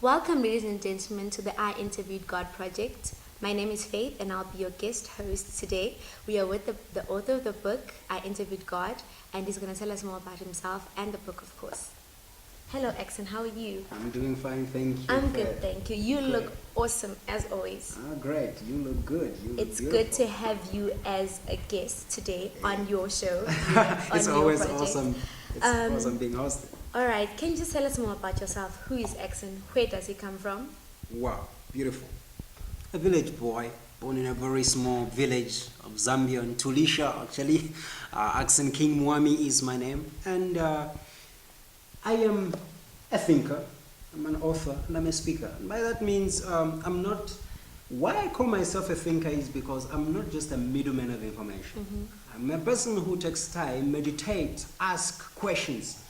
Welcome, ladies and gentlemen, to the I Interviewed God project. My name is Faith, and I'll be your guest host today. We are with the author of the book, I Interviewed God, and he's going to tell us more about himself and the book, of course. Hello, Ackson. How are you? I'm doing fine, thank you. I'm good, thank you. You look awesome, as always. Ah, great. You look good. You look It's beautiful. good to have you as a guest today on your show. It's on always your project. awesome. It's awesome being hosted. All right. Can you just tell us more about yourself? Who is Ackson? Where does he come from? Wow, beautiful. A village boy, born in a very small village of Zambia, in Tulisha, actually. Ackson King Mwami is my name. And I am a thinker, I'm an author, and I'm a speaker. And by that means, I'm not... Why I call myself a thinker is because I'm not just a middleman of information. I'm a person who takes time, meditates, asks questions.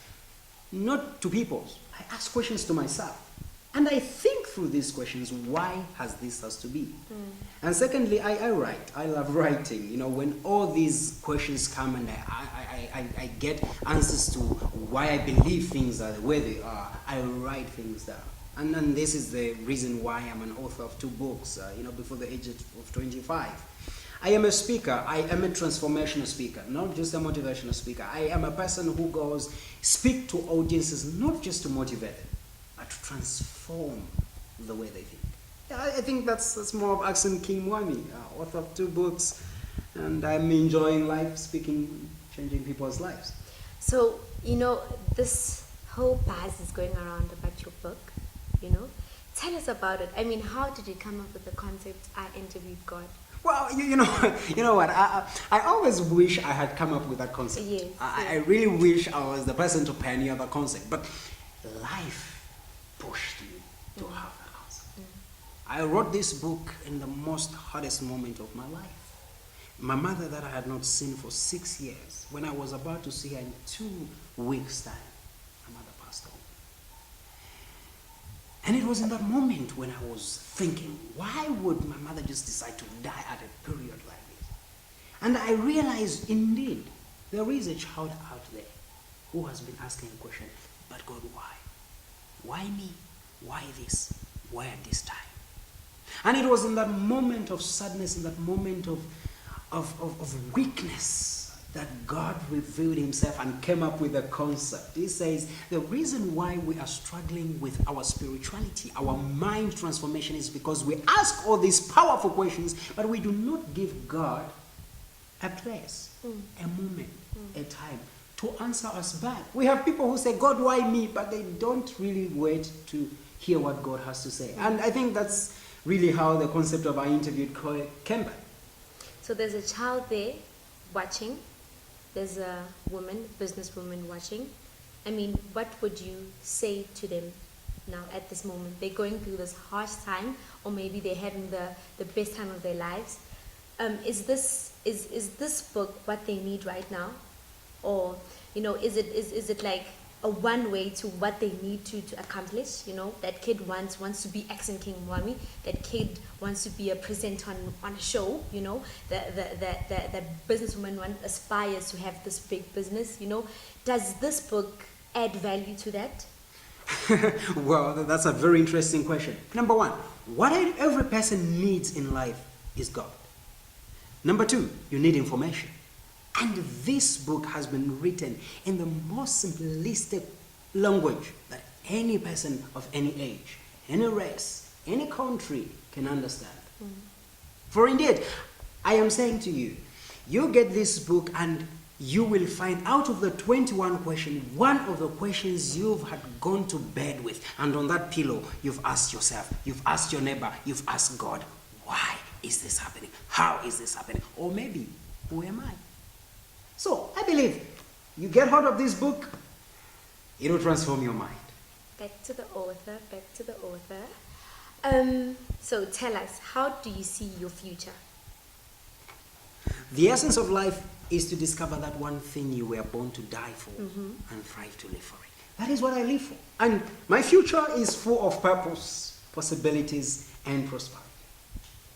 Not to people. I ask questions to myself. And I think through these questions, why has this has to be? And secondly, I write. I love writing. You know, when all these questions come and I get answers to why I believe things are the way they are, I write things down. And then this is the reason why I'm an author of 2 books, before the age of 25. I am a speaker. I am a transformational speaker, not just a motivational speaker. I am a person who goes speak to audiences, not just to motivate them, but to transform the way they think. Yeah, I think that's more of Ackson King Mwami, author of 2 books, and I'm enjoying life, speaking, changing people's lives. So, this whole buzz is going around about your book, Tell us about it. I mean, how did you come up with the concept, I Interviewed God? Well, you know what? I always wish I had come up with that concept. Yes, I really wish I was the person to pioneer the concept, but life pushed me to have that concept. I wrote this book in the most hardest moment of my life. My mother that I had not seen for 6 years, when I was about to see her in 2 weeks' time, my mother passed away. And it was in that moment when I was thinking, why would my mother just decide to die at a period like this? And I realized, indeed, there is a child out there who has been asking a question, but God, why? Why me? Why this? Why at this time? And it was in that moment of sadness, in that moment of weakness, that God revealed himself and came up with a concept. He says, the reason why we are struggling with our spirituality, our mind transformation, is because we ask all these powerful questions, but we do not give God a place, a moment, a time to answer us back. We have people who say, God, why me? But they don't really wait to hear what God has to say. And I think that's really how the concept of I Interviewed came back. So there's a child there watching. There's a woman, businesswoman watching. I mean, what would you say to them now at this moment? They're going through this harsh time, or maybe they're having the best time of their lives. Is this book what they need right now? Or, is it like a one way to what they need to accomplish? That kid wants to be Ackson King Mwami. That kid wants to be a presenter on a show. That businesswoman aspires to have this big business. Does this book add value to that? Well, that's a very interesting question. Number 1, what every person needs in life is God. Number 2, you need information. And this book has been written in the most simplistic language that any person of any age, any race, any country can understand. For indeed, I am saying to you, you get this book and you will find out of the 21 questions, one of the questions you've had gone to bed with, and on that pillow, you've asked yourself, you've asked your neighbor, you've asked God, why is this happening? How is this happening? Or maybe, who am I? So, I believe you get hold of this book, it will transform your mind. Back to the author. So tell us, how do you see your future? The essence of life is to discover that one thing you were born to die for and thrive to live for it. That is what I live for. And my future is full of purpose, possibilities, and prosperity.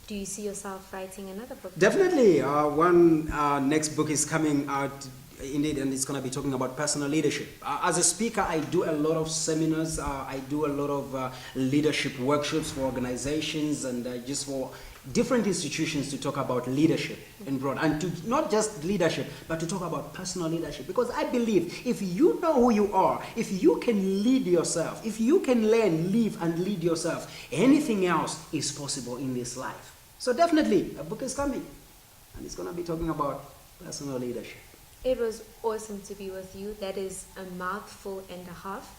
Do you see yourself writing another book? Definitely. One next book is coming out Indeed, and it's going to be talking about personal leadership. As a speaker, I do a lot of seminars, I do a lot of leadership workshops for organizations and just for different institutions to talk about leadership in broad, and to not just leadership, but to talk about personal leadership. Because I believe if you know who you are, if you can lead yourself, if you can learn, live, and lead yourself, anything else is possible in this life. So definitely, a book is coming, and it's going to be talking about personal leadership. It was awesome to be with you. That is a mouthful and a half.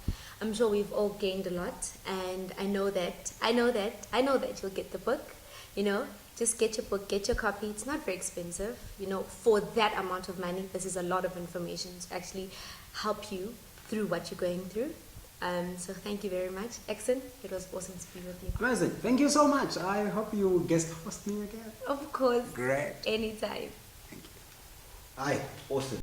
I'm sure we've all gained a lot, and I know that you'll get the book. You know, just get your book, get your copy. It's not very expensive. You know, for that amount of money, this is a lot of information to actually help you through what you're going through. So thank you very much, Ackson. It was awesome to be with you. Amazing. Thank you so much. I hope you guest host me again. Of course. Great. Anytime. Thank you. Aye, awesome.